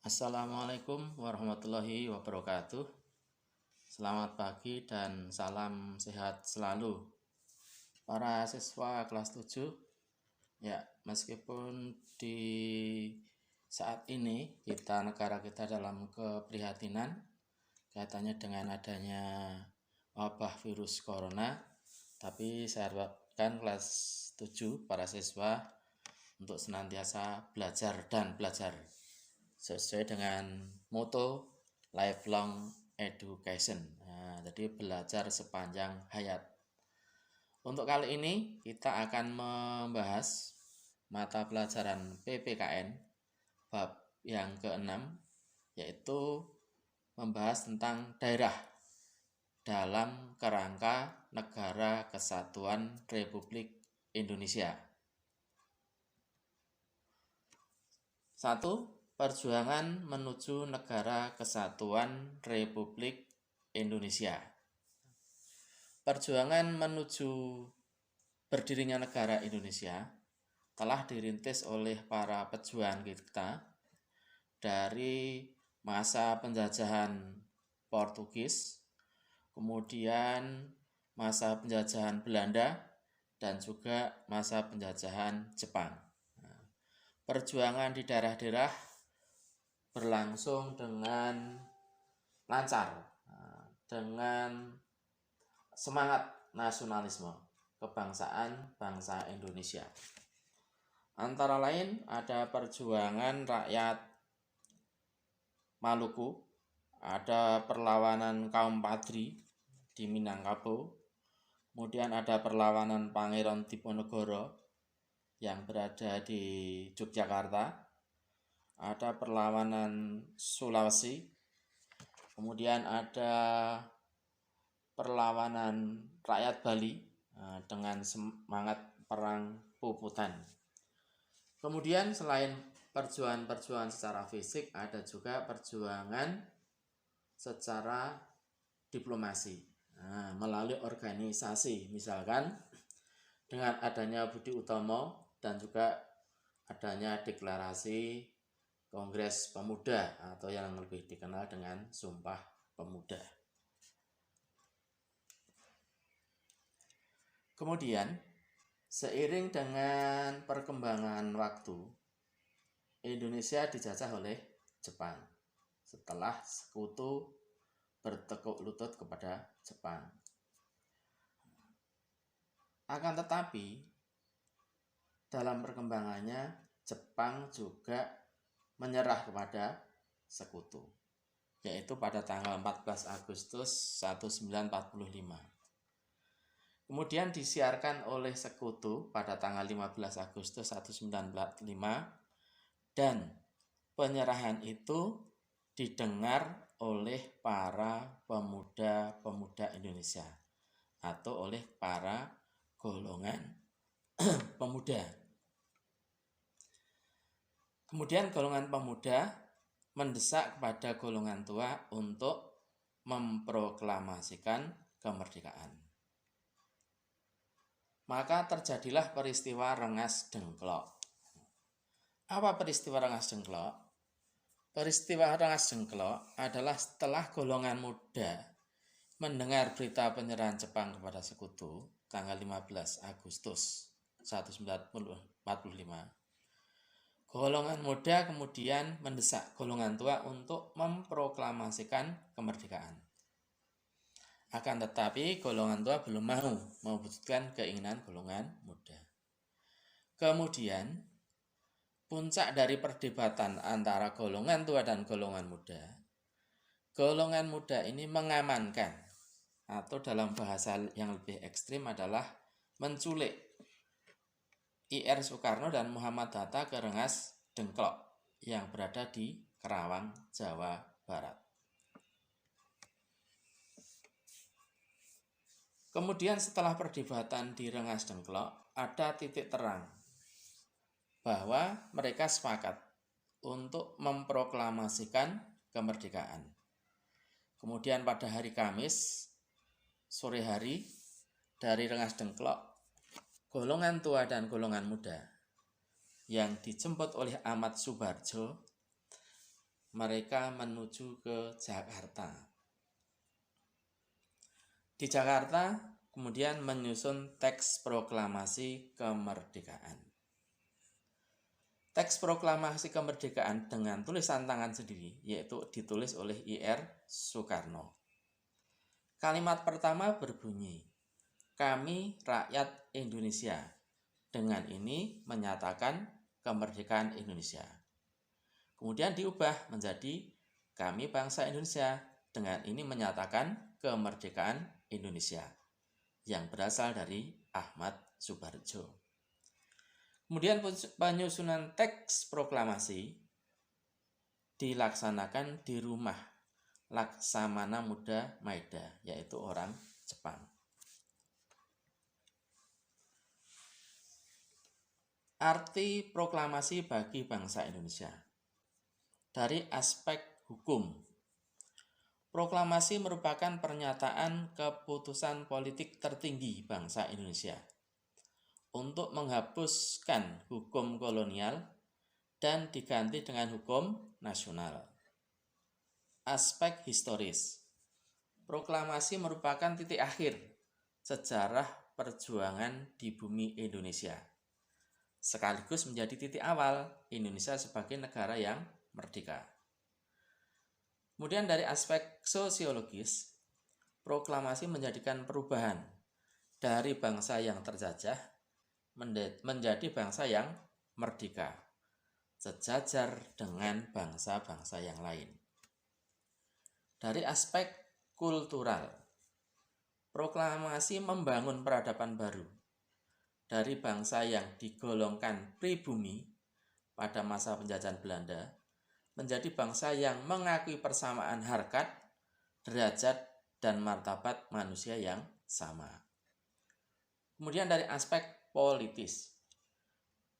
Assalamualaikum warahmatullahi wabarakatuh. Selamat pagi dan salam sehat selalu. Para siswa kelas 7, ya, meskipun di saat ini negara kita dalam keprihatinan kaitannya dengan adanya wabah virus corona, tapi saya harapkan kelas 7 para siswa untuk senantiasa belajar dan belajar sesuai dengan moto lifelong education. Nah, jadi belajar sepanjang hayat. Untuk kali ini kita akan membahas mata pelajaran PPKN bab yang ke-6, yaitu membahas tentang daerah dalam kerangka Negara Kesatuan Republik Indonesia. 1. Perjuangan menuju Negara Kesatuan Republik Indonesia. Perjuangan menuju berdirinya negara Indonesia telah dirintis oleh para pejuang kita dari masa penjajahan Portugis, kemudian masa penjajahan Belanda, dan juga masa penjajahan Jepang. Perjuangan di daerah-daerah berlangsung dengan lancar, dengan semangat nasionalisme kebangsaan bangsa Indonesia. Antara lain ada perjuangan rakyat Maluku, ada perlawanan kaum Padri di Minangkabau, kemudian ada perlawanan Pangeran Diponegoro yang berada di Yogyakarta, ada perlawanan Sulawesi, kemudian ada perlawanan rakyat Bali dengan semangat perang Puputan. Kemudian selain perjuangan secara fisik, ada juga perjuangan secara diplomasi melalui organisasi, misalkan dengan adanya Budi Utomo dan juga adanya deklarasi Kongres Pemuda atau yang lebih dikenal dengan Sumpah Pemuda. Kemudian, seiring dengan perkembangan waktu, Indonesia dijajah oleh Jepang setelah sekutu bertekuk lutut kepada Jepang. Akan tetapi, dalam perkembangannya, Jepang juga menyerah kepada sekutu, yaitu pada tanggal 14 Agustus 1945. Kemudian disiarkan oleh sekutu pada tanggal 15 Agustus 1945, dan penyerahan itu didengar oleh para pemuda-pemuda Indonesia atau oleh para golongan pemuda. Kemudian golongan pemuda mendesak kepada golongan tua untuk memproklamasikan kemerdekaan. Maka terjadilah peristiwa Rengas Dengklok. Apa peristiwa Rengas Dengklok? Peristiwa Rengas Dengklok adalah setelah golongan muda mendengar berita penyerahan Jepang kepada sekutu tanggal 15 Agustus 1945. Golongan muda kemudian mendesak golongan tua untuk memproklamasikan kemerdekaan. Akan tetapi golongan tua belum mau mewujudkan keinginan golongan muda. Kemudian puncak dari perdebatan antara golongan tua dan golongan muda ini mengamankan, atau dalam bahasa yang lebih ekstrim adalah menculik I.R. Soekarno dan Muhammad Hatta ke Rengas Dengklok yang berada di Kerawang, Jawa Barat. Kemudian setelah perdebatan di Rengas Dengklok, ada titik terang bahwa mereka sepakat untuk memproklamasikan kemerdekaan. Kemudian pada hari Kamis, sore hari, dari Rengas Dengklok, golongan tua dan golongan muda yang dijemput oleh Ahmad Subarjo mereka menuju ke Jakarta. Di Jakarta kemudian menyusun teks proklamasi kemerdekaan. Teks proklamasi kemerdekaan dengan tulisan tangan sendiri, yaitu ditulis oleh I.R. Soekarno. Kalimat pertama berbunyi, "Kami rakyat Indonesia, dengan ini menyatakan kemerdekaan Indonesia." Kemudian diubah menjadi, "Kami bangsa Indonesia, dengan ini menyatakan kemerdekaan Indonesia," yang berasal dari Ahmad Subarjo. Kemudian penyusunan teks proklamasi dilaksanakan di rumah Laksamana Muda Maeda, yaitu orang Jepang. Arti proklamasi bagi bangsa Indonesia. Dari aspek hukum, proklamasi merupakan pernyataan keputusan politik tertinggi bangsa Indonesia untuk menghapuskan hukum kolonial dan diganti dengan hukum nasional. Aspek historis, proklamasi merupakan titik akhir sejarah perjuangan di bumi Indonesia, sekaligus menjadi titik awal Indonesia sebagai negara yang merdeka. Kemudian dari aspek sosiologis, proklamasi menjadikan perubahan dari bangsa yang terjajah menjadi bangsa yang merdeka, sejajar dengan bangsa-bangsa yang lain. Dari aspek kultural, proklamasi membangun peradaban baru dari bangsa yang digolongkan pribumi pada masa penjajahan Belanda menjadi bangsa yang mengakui persamaan harkat, derajat, dan martabat manusia yang sama. Kemudian dari aspek politis,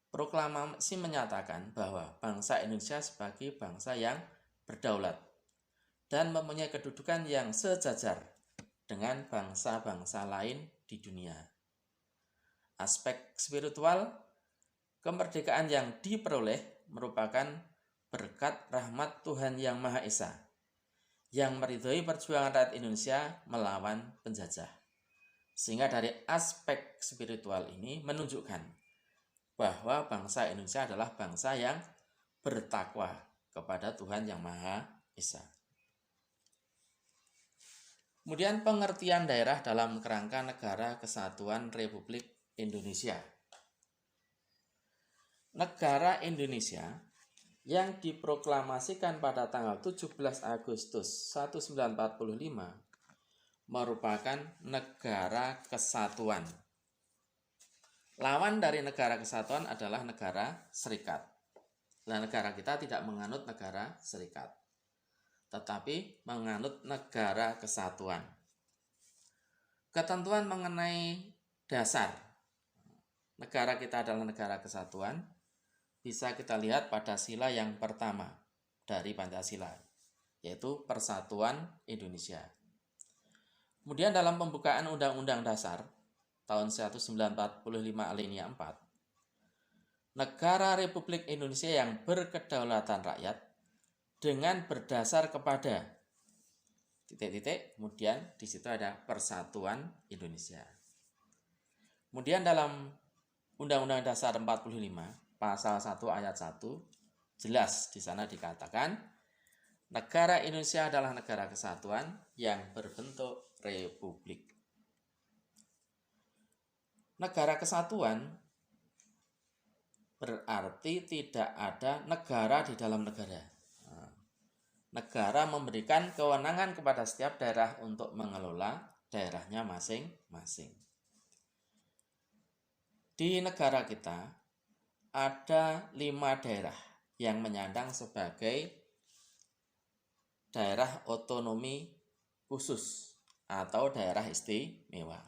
proklamasi menyatakan bahwa bangsa Indonesia sebagai bangsa yang berdaulat dan mempunyai kedudukan yang sejajar dengan bangsa-bangsa lain di dunia. Aspek spiritual, kemerdekaan yang diperoleh merupakan berkat rahmat Tuhan Yang Maha Esa yang meridhoi perjuangan rakyat Indonesia melawan penjajah. Sehingga dari aspek spiritual ini menunjukkan bahwa bangsa Indonesia adalah bangsa yang bertakwa kepada Tuhan Yang Maha Esa. Kemudian pengertian daerah dalam kerangka Negara Kesatuan Republik Indonesia. Negara Indonesia yang diproklamasikan pada tanggal 17 Agustus 1945 merupakan negara kesatuan. Lawan dari negara kesatuan adalah negara serikat. Nah, negara kita tidak menganut negara serikat, tetapi menganut negara kesatuan. Ketentuan mengenai dasar negara kita adalah negara kesatuan bisa kita lihat pada sila yang pertama dari Pancasila, yaitu Persatuan Indonesia. Kemudian dalam pembukaan Undang-Undang Dasar tahun 1945 alinea 4, negara Republik Indonesia yang berkedaulatan rakyat dengan berdasar kepada titik-titik, kemudian di situ ada Persatuan Indonesia. Kemudian dalam Undang-Undang Dasar 45 pasal 1 ayat 1 jelas di sana dikatakan negara Indonesia adalah negara kesatuan yang berbentuk republik. Negara kesatuan berarti tidak ada negara di dalam negara. Negara memberikan kewenangan kepada setiap daerah untuk mengelola daerahnya masing-masing. Di negara kita ada 5 daerah yang menyandang sebagai daerah otonomi khusus atau daerah istimewa.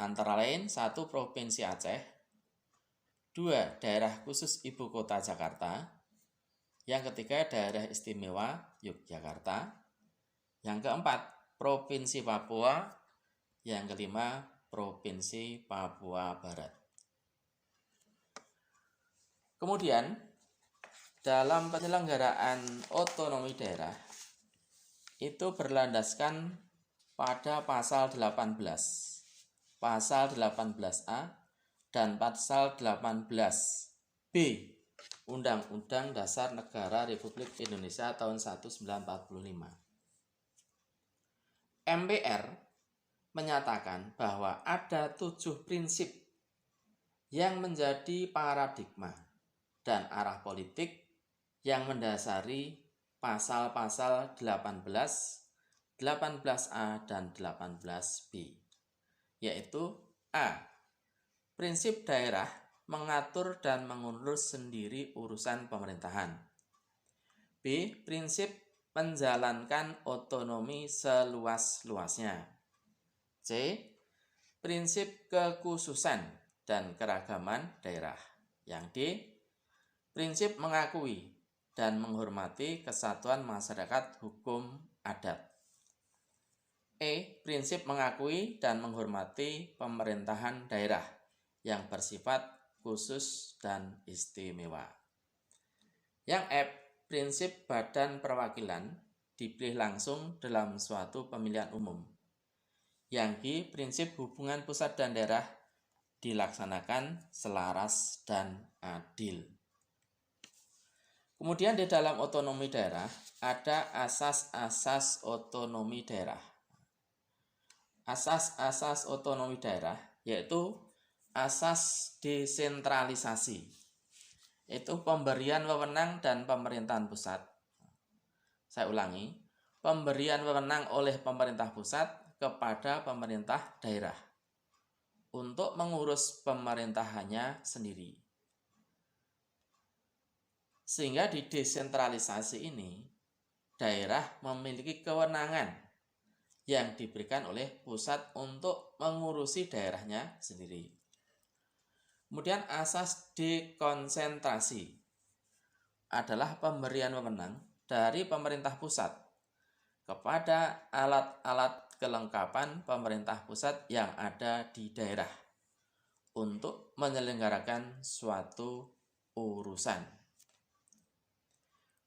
Antara lain 1 Provinsi Aceh, 2 Daerah Khusus Ibu Kota Jakarta, yang ketiga Daerah Istimewa Yogyakarta, yang keempat Provinsi Papua, yang kelima Provinsi Papua Barat. Kemudian dalam penyelenggaraan otonomi daerah itu berlandaskan pada pasal 18, pasal 18A, dan pasal 18B Undang-Undang Dasar Negara Republik Indonesia tahun 1945. MPR menyatakan bahwa ada 7 prinsip yang menjadi paradigma dan arah politik yang mendasari pasal-pasal 18, 18A, dan 18B, yaitu A. Prinsip daerah mengatur dan mengurus sendiri urusan pemerintahan. B. Prinsip menjalankan otonomi seluas-luasnya. C. Prinsip kekhususan dan keragaman daerah. Yang D. Prinsip mengakui dan menghormati kesatuan masyarakat hukum adat. E. Prinsip mengakui dan menghormati pemerintahan daerah yang bersifat khusus dan istimewa. Yang F. Prinsip badan perwakilan dipilih langsung dalam suatu pemilihan umum. Yang G. Prinsip hubungan pusat dan daerah dilaksanakan selaras dan adil. Kemudian di dalam otonomi daerah ada asas-asas otonomi daerah. Asas-asas otonomi daerah yaitu asas desentralisasi, itu pemberian wewenang dan pemerintahan pusat. Saya ulangi, pemberian wewenang oleh pemerintah pusat kepada pemerintah daerah untuk mengurus pemerintahannya sendiri. Sehingga di desentralisasi ini, daerah memiliki kewenangan yang diberikan oleh pusat untuk mengurusi daerahnya sendiri. Kemudian asas dekonsentrasi adalah pemberian wewenang dari pemerintah pusat kepada alat-alat kelengkapan pemerintah pusat yang ada di daerah untuk menyelenggarakan suatu urusan.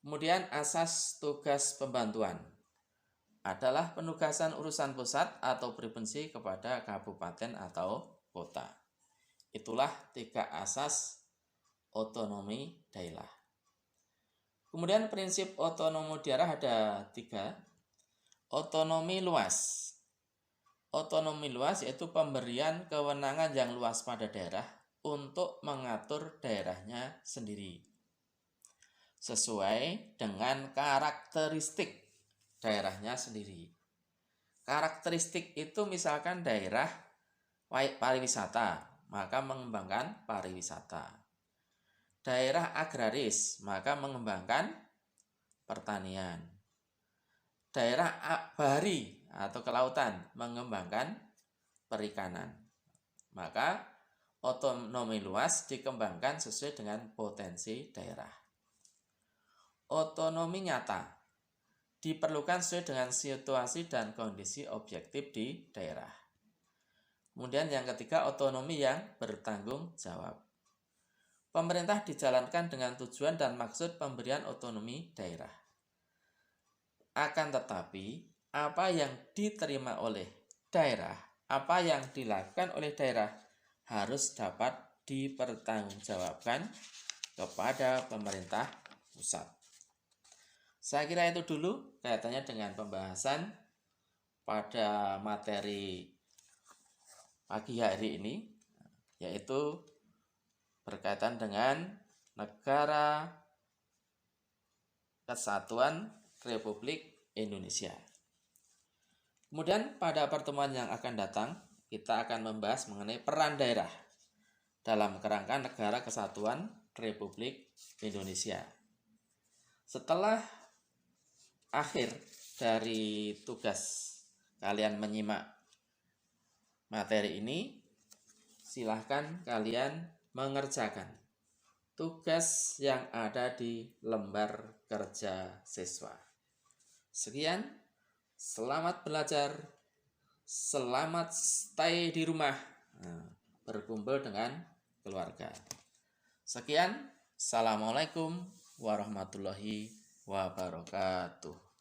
Kemudian asas tugas pembantuan adalah penugasan urusan pusat atau provinsi kepada kabupaten atau kota. Itulah 3 asas otonomi daerah. Kemudian prinsip otonomi daerah ada 3. Otonomi luas. Otonomi luas yaitu pemberian kewenangan yang luas pada daerah untuk mengatur daerahnya sendiri sesuai dengan karakteristik daerahnya sendiri. Karakteristik itu misalkan daerah pariwisata, maka mengembangkan pariwisata. Daerah agraris, maka mengembangkan pertanian. Daerah bahari atau kelautan, mengembangkan perikanan. Maka otonomi luas dikembangkan sesuai dengan potensi daerah. Otonomi nyata diperlukan sesuai dengan situasi dan kondisi objektif di daerah. Kemudian yang ketiga, otonomi yang bertanggung jawab. Pemerintah dijalankan dengan tujuan dan maksud pemberian otonomi daerah. Akan tetapi, apa yang diterima oleh daerah, apa yang dilakukan oleh daerah harus dapat dipertanggungjawabkan kepada pemerintah pusat. Saya kira itu dulu kaitannya dengan pembahasan pada materi pagi hari ini, yaitu berkaitan dengan Negara Kesatuan Republik Indonesia. Kemudian pada pertemuan yang akan datang, kita akan membahas mengenai peran daerah dalam kerangka Negara Kesatuan Republik Indonesia. Setelah akhir dari tugas kalian menyimak materi ini, silahkan kalian mengerjakan tugas yang ada di lembar kerja siswa. Sekian, selamat belajar, selamat stay di rumah, berkumpul dengan keluarga. Sekian, assalamualaikum warahmatullahi wabarakatuh.